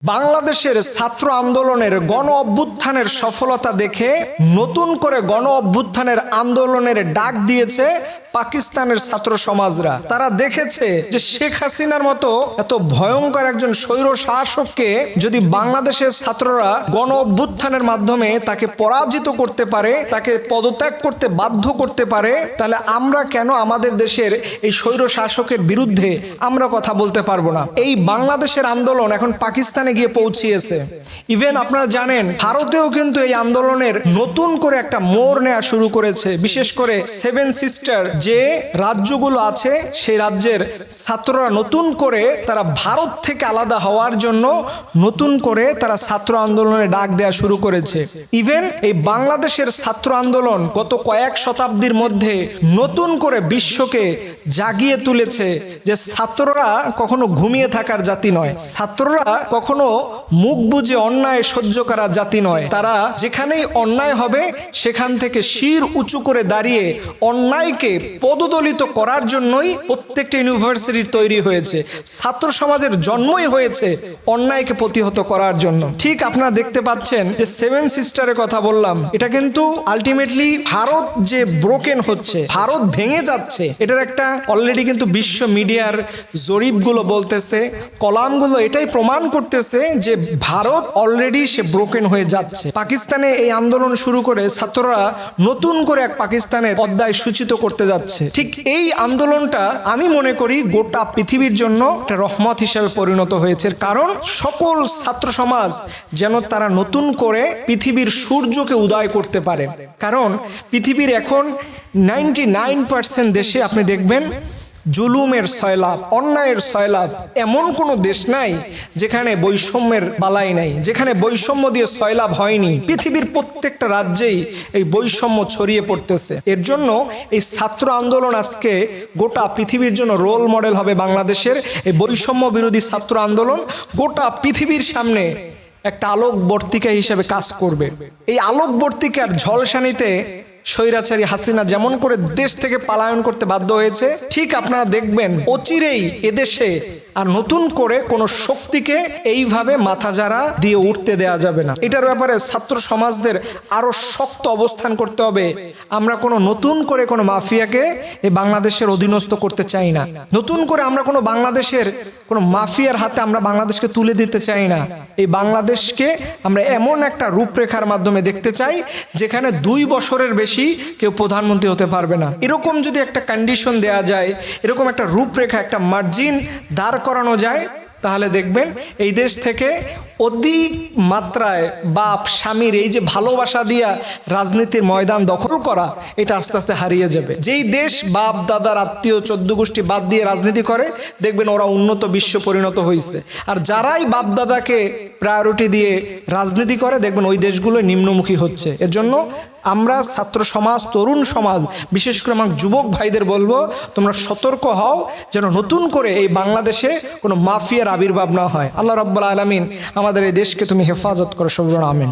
বাংলাদেশের ছাত্র আন্দোলনের গণ অভ্যুত্থানের সফলতা দেখে নতুন করে গণ অভ্যুত্থানের আন্দোলনের ডাক দিয়েছে পাকিস্তানের ছাত্র সমাজরা। তারা দেখেছে যে শেখ হাসিনার মতো এত ভয়ঙ্কর একজন স্বৈর শাসককে যদি বাংলাদেশের ছাত্ররা গণ অভ্যুত্থানের মাধ্যমে তাকে পরাজিত করতে পারে, তাকে পদত্যাগ করতে বাধ্য করতে পারে, তাহলে আমরা কেন আমাদের দেশের এই স্বৈর শাসকের বিরুদ্ধে আমরা কথা বলতে পারবো না। এই বাংলাদেশের আন্দোলন এখন পাকিস্তানে গিয়ে পৌঁছিয়েছে। ইভেন আপনারা জানেন ভারতেও কিন্তু এই আন্দোলনের নতুন করে একটা মোড় নেওয়া শুরু করেছে। বিশেষ করে 7 সিস্টার যে রাজ্যগুলো আছে সেই রাজ্যের ছাত্ররা নতুন করে তারা ভারত থেকে আলাদা হওয়ার জন্য নতুন করে তারা ছাত্র আন্দোলনে ডাক দেওয়া শুরু করেছে। ইভেন এই বাংলাদেশের ছাত্র আন্দোলন গত কয়েক শতাব্দীর মধ্যে নতুন করে বিশ্বকে জাগিয়ে তুলেছে যে ছাত্ররা কখনো ঘুমিয়ে থাকার জাতি নয়, ছাত্ররা কখনো মুখ বুজে অন্যায় সহ্য করার জাতি নয়। তারা যেখানেই অন্যায় হবে সেখান থেকে শির উঁচু করে দাঁড়িয়ে অন্যায়কে পদদলিত করার জন্যই প্রত্যেকটা ইউনিভার্সিটি তৈরি হয়েছে। ছাত্র সমাজের জন্মই হয়েছে অন্যায়কে প্রতিহত করার জন্য। ঠিক আপনারা দেখতে পাচ্ছেন যে 7 সিস্টারের কথা বললাম, এটা কিন্তু আলটিমেটলি ভারত যে ব্রোকেন হচ্ছে, ভারত ভেঙে যাচ্ছে, এটার একটা অলরেডি কিন্তু বিশ্ব মিডিয়ার জরিপগুলো বলতেছে, কলামগুলো এটাই প্রমাণ করতেছে যে ভারত অলরেডি সে ব্রোকেন হয়ে যাচ্ছে। পাকিস্তানে এই আন্দোলন শুরু করে ছাত্ররা নতুন করে এক পাকিস্তানের অধ্যায় সূচিত করতে যাচ্ছে। ঠিক এই আন্দোলনটা আমি মনে করি গোটা পৃথিবীর জন্য একটা রহমত হিসেবে পরিণত হয়েছে। কারণ সকল ছাত্র সমাজ যেন তারা নতুন করে পৃথিবীর সূর্যকে উদয় করতে পারে। কারণ পৃথিবীর এখন 99% দেশে আপনি দেখবেন জুলুমের সয়লাব, অন্যায়ের সয়লাব। এমন কোনো দেশ নাই যেখানে বৈষম্যের বালাই নাই, যেখানে বৈষম্য দিয়ে সয়লাব হয়নি। পৃথিবীর প্রত্যেকটা রাজ্যেই এই বৈষম্য ছড়িয়ে পড়তেছে। এর জন্য এই ছাত্র আন্দোলন আজকে গোটা পৃথিবীর জন্য রোল মডেল হবে। বাংলাদেশের এই বৈষম্য বিরোধী ছাত্র আন্দোলন গোটা পৃথিবীর সামনে একটা আলোকবর্তিকা হিসেবে কাজ করবে। এই আলোকবর্তিকার ঝলসানিতে স্বৈরাচারী হাসিনা যেমন করে দেশ থেকে পলায়ন করতে বাধ্য হয়েছে, ঠিক আপনারা দেখবেন অচিরেই এদেশে আর নতুন করে কোনো শক্তিকে এইভাবে মাথাজাড়া দিয়ে উঠতে দেয়া যাবে না। এটার ব্যাপারে ছাত্র সমাজদের আরো শক্ত অবস্থান করতে হবে। আমরা কোনো নতুন করে কোনো মাফিয়াকে এই বাংলাদেশের অধীনস্থ করতে চাই না। নতুন করে আমরা কোনো বাংলাদেশের কোনো মাফিয়ার হাতে আমরা বাংলাদেশকে তুলে দিতে চাই না। এই বাংলাদেশকে আমরা এমন একটা রূপরেখার মাধ্যমে দেখতে চাই যেখানে 2 বছরের বেশি কেউ প্রধানমন্ত্রী হতে পারবে না। এরকম যদি একটা কন্ডিশন দেয়া যায়, এরকম একটা রূপরেখা, একটা মার্জিন দাঁড় করানো যায়, তাহলে দেখবেন এই দেশ থেকে অধিক মাত্রায় বাপ স্বামীর এই যে ভালোবাসা দিয়া রাজনীতির ময়দান দখল করা, এটা আস্তে আস্তে হারিয়ে যাবে। যেই দেশ বাপ দাদার আত্মীয় 14 গোষ্ঠী বাদ দিয়ে রাজনীতি করে, দেখবেন ওরা উন্নত বিশ্ব পরিণত হয়েছে। আর যারাই বাপ দাদাকে প্রায়োরিটি দিয়ে রাজনীতি করে, দেখবেন ওই দেশগুলো নিম্নমুখী হচ্ছে। এর জন্য আমরা ছাত্র সমাজ, তরুণ সমাজ, বিশেষ করে আমার যুবক ভাইদের বলবো, তোমরা সতর্ক হও যেন নতুন করে এই বাংলাদেশে কোনো মাফিয়ার আবির্ভাব না হয়। আল্লাহ রাব্বুল আলামিন আমাদের এই দেশকে তুমি হেফাজত করো, সবরণ আমিন।